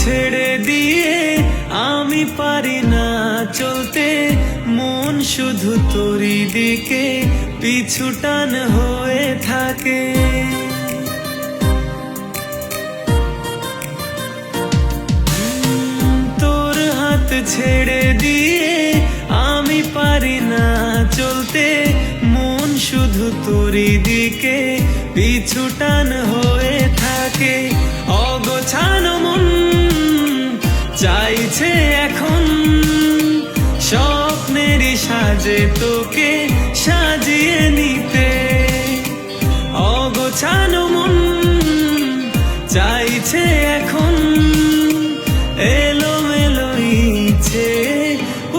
ছেড়ে দিয়ে আমি পারি না চলতে, মন শুধু তোরই দিকে পিছু টান হয়ে থাকে। তোর হাত ছেড়ে দিয়ে আমি পারি না চলতে, মন শুধু তোরই দিকে পিছু টান হয়ে থাকে। অগোছানো মন চাইছে এখন স্বপ্নেরই সাজে তোকে সাজিয়ে নিতে। অগোছানো মন চাইছে এখন এলোমেলো ইচ্ছে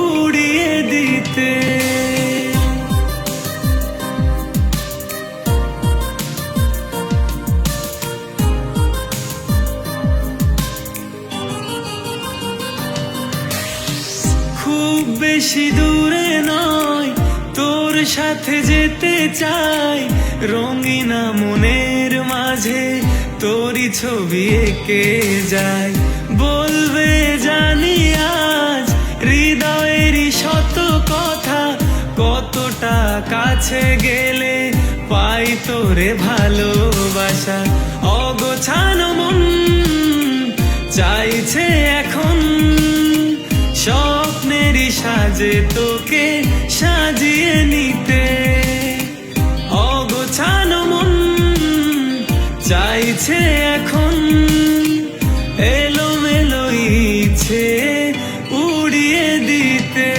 উড়িয়ে দিতে। খুব বেশি দূরে নয়, তোর সাথে যেতে চাই, রঙিনা মনের মাঝে তোরই ছবি এঁকে যায়। বলবে জানি আজ হৃদয়েরই শত কথা, কতটা কাছে গেলে পাই তোরে ভালোবাসা। অগোছানো মন চাইছে এখন স্বপ্নেরই সাজে তোকে সাজিয়ে নিতে। অগোছানো মন চাইছে এখন এলোমেলো ইচ্ছে উড়িয়ে দিতে।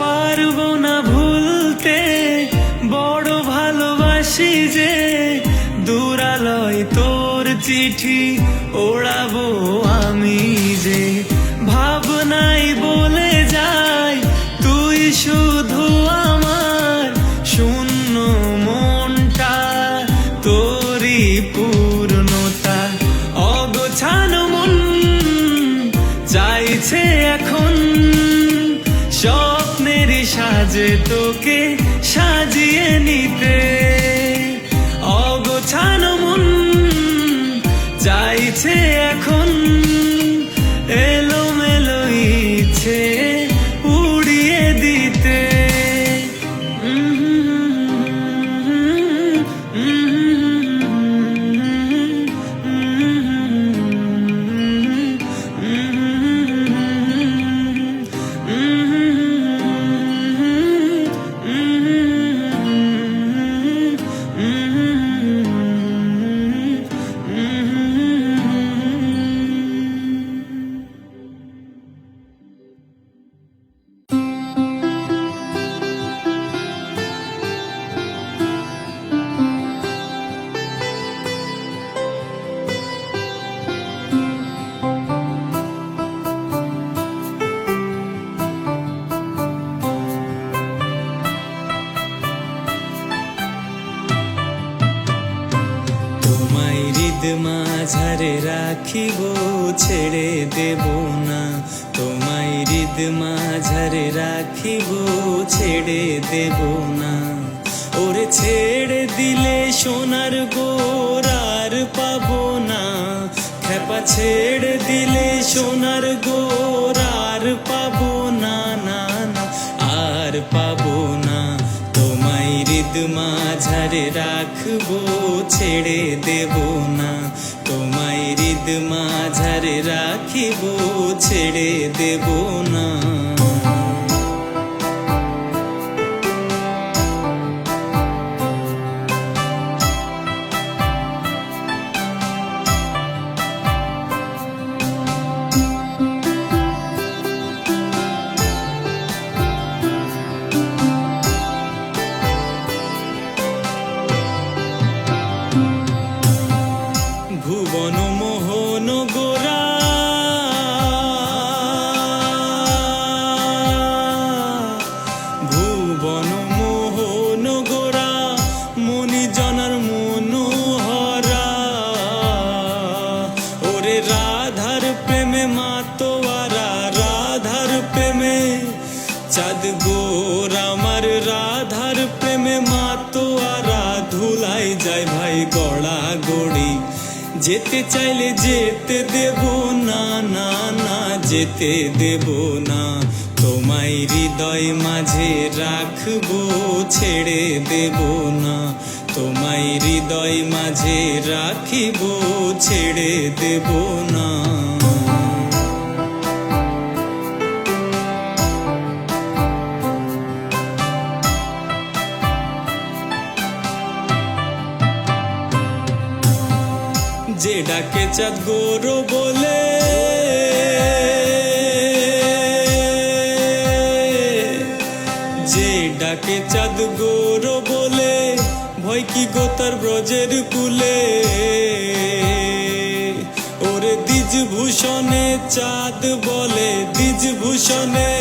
পারবো না ভুলতে বড় ভালোবাসি যে, দূরালয় তোর চিঠি ওড়াবো আমি যে। ভাবনাই বলে যাই তুই শুধু আমার, শূন্য মনটা তোরই পূর্ণতা। অগোছানো মন চাইছে এখন স্বপ্নেরই সাজে তোকে সাজিয়ে নিতে। অগোছানো মন চাইছে এখন এলোমেলো ইচ্ছে উড়িয়ে দিতে। তোমায় হৃদ মাঝারে রাখিব ছেড়ে দেব না, তোমায় হৃদ মাঝারে রাখিব ছেড়ে দেব না। ওরে ছেড়ে দিলে সোনার গোরার পাবো না, খেপা ছেড়ে দিলে সোনার গোরার পাবো না, না না আর পাবো না। তোমায় হৃদ মাঝারে রাখবো ছেড়ে দেব না, তোমায় হৃদ মাঝারে রাখিব ছেড়ে দেব না। ভুবন মোহন গোরা যেতে চাইলে যেতে দেব না, না না যেতে দেব না। তোমায় হৃদয় মাঝে রাখবো, ছেড়ে দেব না। তোমায় হৃদয় মাঝে রাখিব, ছেড়ে দেব না। যে ডাকে চাঁদ গৌর বলে, যে ডাকে চাঁদ গৌর বলে, ভয় কি গো তার ব্রজের কুলে। ওরে দ্বিজ ভূষণে চাঁদ বলে, দ্বিজ ভূষণে,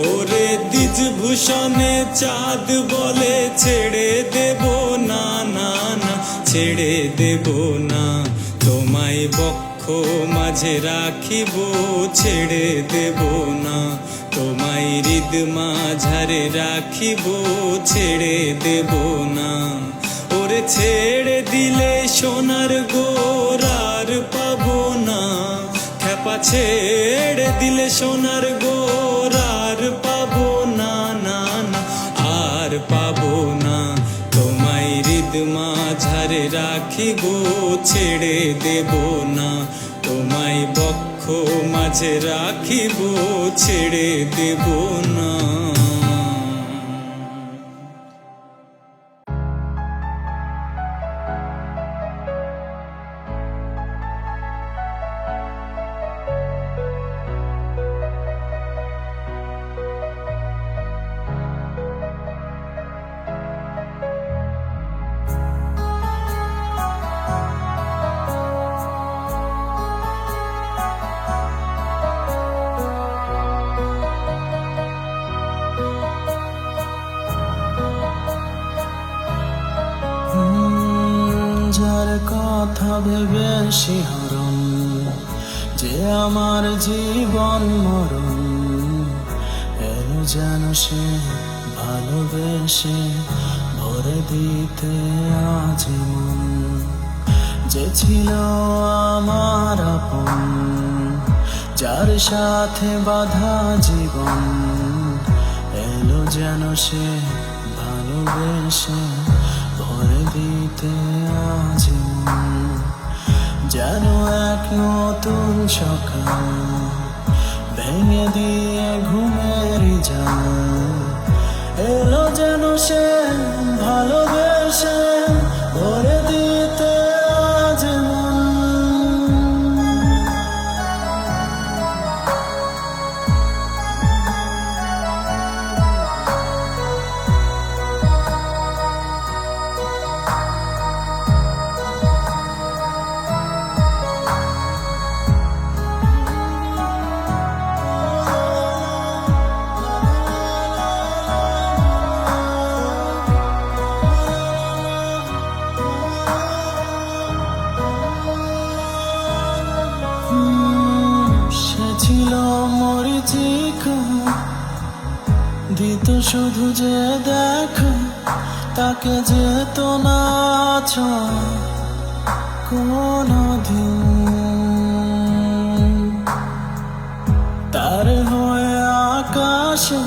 ওরে দ্বিজ ভূষণে চাঁদ বলে, ছেড়ে দেব না, না না ছেড়ে দেব না। তোমায় বক্ষ মাঝে রাখিব, ছেড়ে দেব না। তোমায় হৃদ মাঝারে রাখিব, ছেড়ে দেব না। ওরে ছেড়ে দিলে সোনার গোরার পাবো না। খেপা ছেড়ে দিলে সোনার গোরার পাবো না, না না আর পাবো না। তোমায় হৃদ মাঝারে রাখিব, ছেড়ে দেব না। তোমায় বক্ষ মাঝে রাখিব, ছেড়ে দেব না। যার কথা ভেবে শিহরণ, যে আমার জীবন মরণ, এলো যেন সে ভালোবেসে ভরে দিতে আজীবন। যে ছিল আমার আপন, যার সাথে বাঁধা জীবন, এলো যেন সে ভালোবেসে ভরে দিতে আজীবন। যেন এক নতুন সকাল ভেঙে দিয়ে ঘুমের জাল, এলো যেন সে ভালোবেসে ভরে দিতে আজীবন। সে ছিল মরিচিকা, দিত শুধু যে দেখা, তাকে যেত না কোনদিন। তার হয়ে আকাশে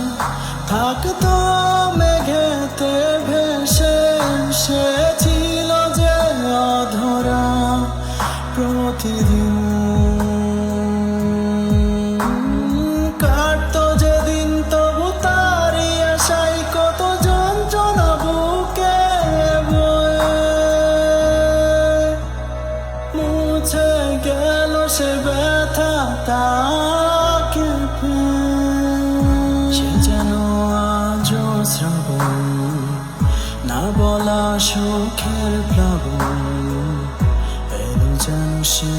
থাকতো মেঘেতে ভেসে, সে ছিল যে অধরা প্রতিদিন। কাটতো যেদিন তবু তারই আশায় কত যন্ত্রণা বুকে বয়ে, মুছে গেল সে ব্যথা তাকে পেয়ে। সে যেন আজও শ্রাবণ, না বলা সুখের প্লাবন, এলো যেন সে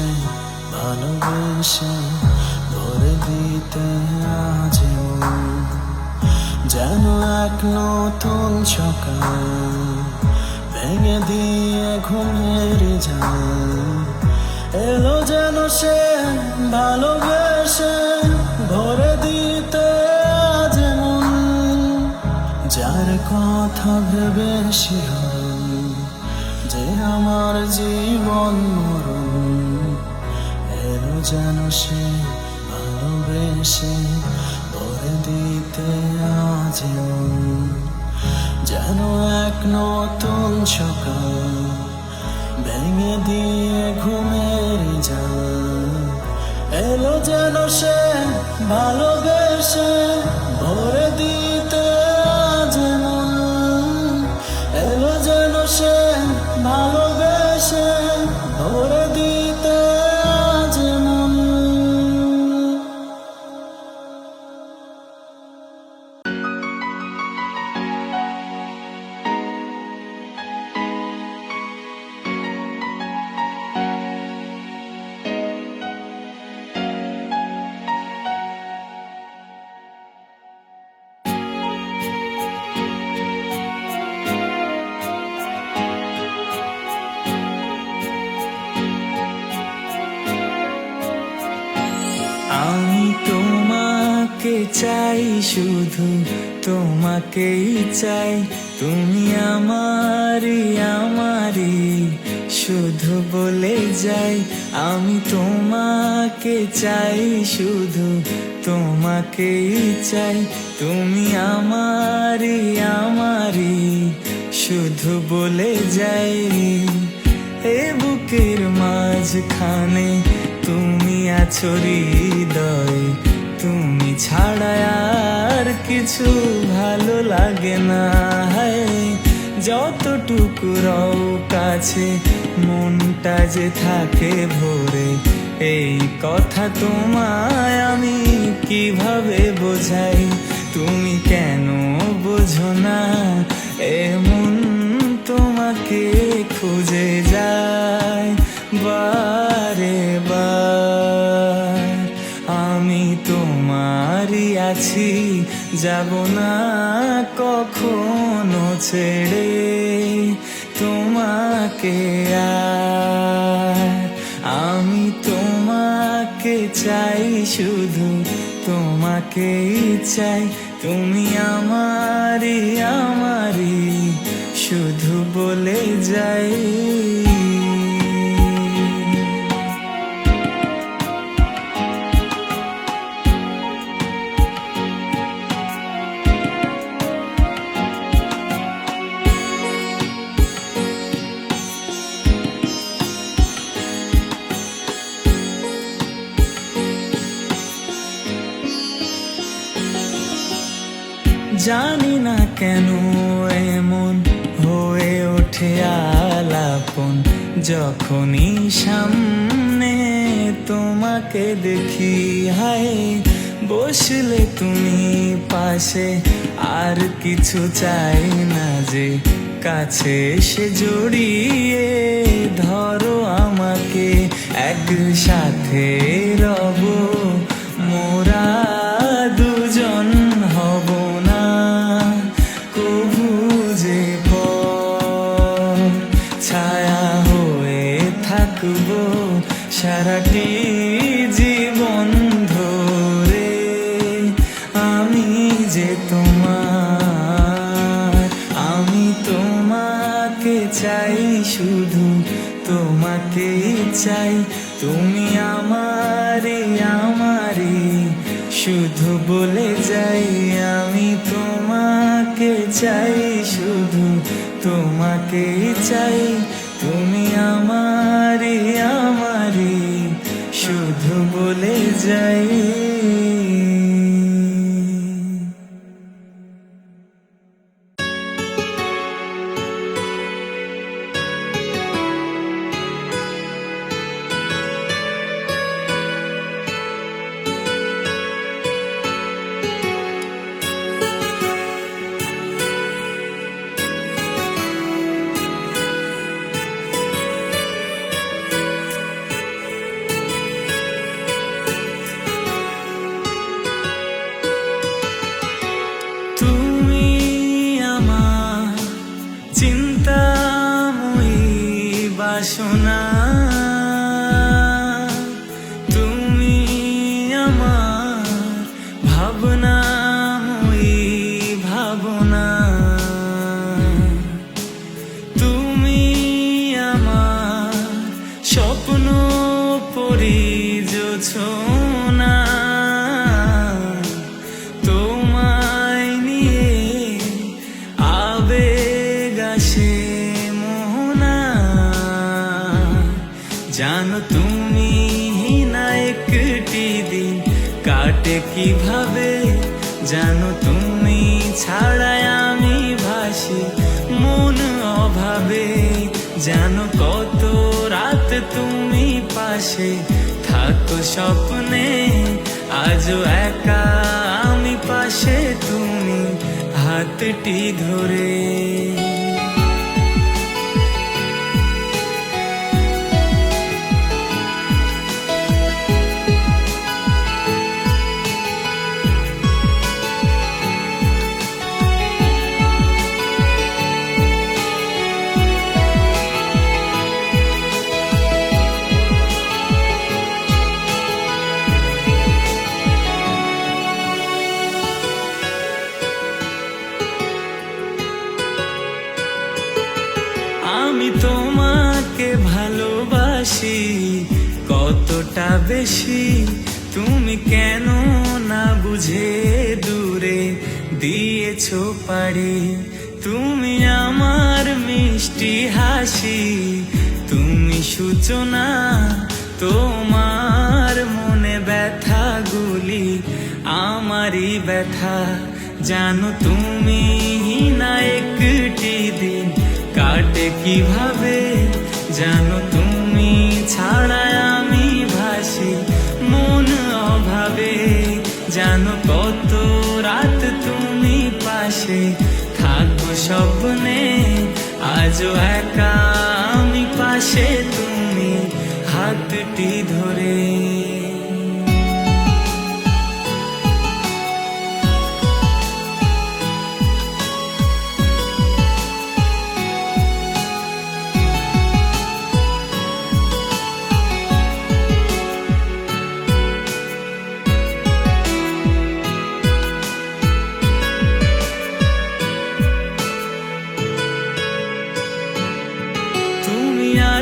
ভালোবেসে ভরে দিতে আজীবন। যেন এক নতুন সকাল ভেঙে দিয়ে ঘুমের জাল, এলো যেন সে ভালোবেসে ভরে দিতে আজীবন। যার কথা ভেবে শিহরণ, যে আমার জীবন মরণ, যেন সে ভালোবেসে ভরে দিতে আজ মন, যেন এক নতুন সকাল ভেঙে দিয়ে ঘুমের জাল। এলো যেন সে ভালোবেসে ভরে দিতে আজ মন, এলো যেন সে ভালোবেসে ভরে দিতে আজ মন। আমি তোমাকে চাই, শুধু তোমাকেই চাই, তুমি আমারই আমারই শুধু বলে যাই। আমি তোমাকে চাই, শুধু তোমাকেই চাই, তুমি আমারই আমারই শুধু বলে যাই। এ বুকের মাঝখানে তুমি আছো হৃদয়, তুমি ছাড়া আর কিছু ভালো লাগে না। যতটুকু রও কাছে মনটা যে থাকে ভরে, এই কথা তোমায় আমি কিভাবে বোঝাই। তুমি কেন বোঝো না এমন তোমাকে খুঁজে যায় বারে বার। আমি তোমারই আছি, যাব না কখনো ছেড়ে তোমাকে আর। আমি তোমাকে চাই, শুধু তোমাকেই চাই, তুমি আমারই আমারই শুধু বলে যাই। জানি না কেন এমন হয়ে ওঠে আলাপন, যখনই সামনে তোমাকে দেখি। বসলে তুমি পাশে, আর কিছু চাই না যে কাছে এসে জড়িয়ে ধরো আমাকে। একসাথে রব মোরা দুজন, হব না কবু যে পর। ছায়া হয়ে থাকবো সারাটি জীবন ধরে, আমি যে তোমার। আমি তোমাকে চাই, শুধু তোমাকেই চাই, তুমি আমারই আমারই শুধু বলে যাই। আমি তোমাকে চাই, শুধু তোমাকেই চাই, তুমি আমারই আমারই শুধু বলে যাই। বাসনা তুমি আমার ভাবনাময়ী ভাবনা, তুমি আমার স্বপ্ন পরি যদি বোঝো না, তোমায় নিয়ে আবেগ আসে মোহনা। জানো তুমি না একটি দিন কাটে কিভাবে, জানো তুমি ছাড়াই আমি ভাসি মন অভাবে। জানো কত রাত তুমি পাশে থাকো স্বপ্নে, আজও একা আমি পাশে তুমি হাতটি ধরে। আমি তোমাকে ভালোবাসি কতটা বেশি, তুমি কেন না বুঝে দূরে দিয়েছো পাড়ি। তুমি আমার মিষ্টি হাসি, তুমি সূচনা, তোমার মনে ব্যথাগুলি আমারই ব্যথা। জানো তুমি না একটি দিন কাটে কিভাবে, জানো তুমি ছাড়া আমি ভাসি মন অভাবে। জানো কত রাত তুমি পাশে থাকো স্বপ্নে, আজও একা আমি পাশে তুমি হাতটি ধরে।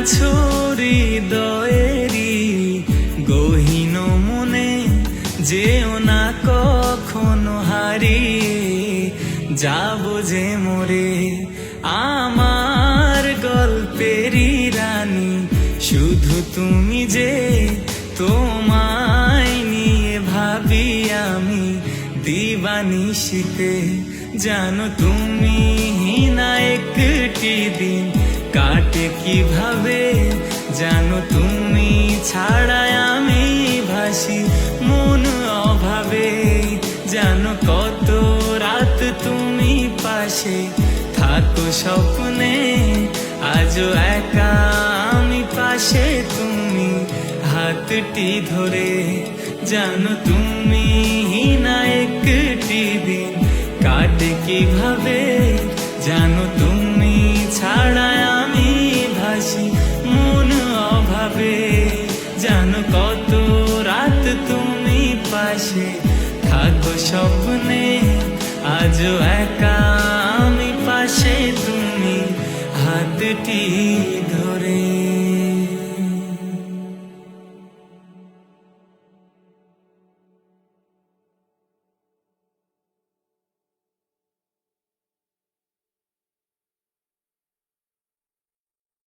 আছো হৃদয়েরই গহীন মনে, যেও না কখনো হারিয়ে যাব যে মোরে। আমার গল্পেরই রানী শুধু তুমি যে, তোমায় নিয়ে ভাবি আমি দিবানিশিতে। জানো তুমি না একটি দিন কাটে কিভাবে, জানো তুমি ছাড়াই আমি ভাসি মন অভাবে। জানো কত রাত তুমি পাশে থাকো স্বপ্নে, আজও একা আমি পাশে তুমি হাতটি ধরে। জানো তুমি না একটি দিন কাটে কিভাবে, জানো তুমি ছাড়াই আমি ভাসি মন অভাবে। জানো কত রাত তুমি পাশে থাকো স্বপ্নে, আজও একা আমি পাশে তুমি হাতটি ধরে।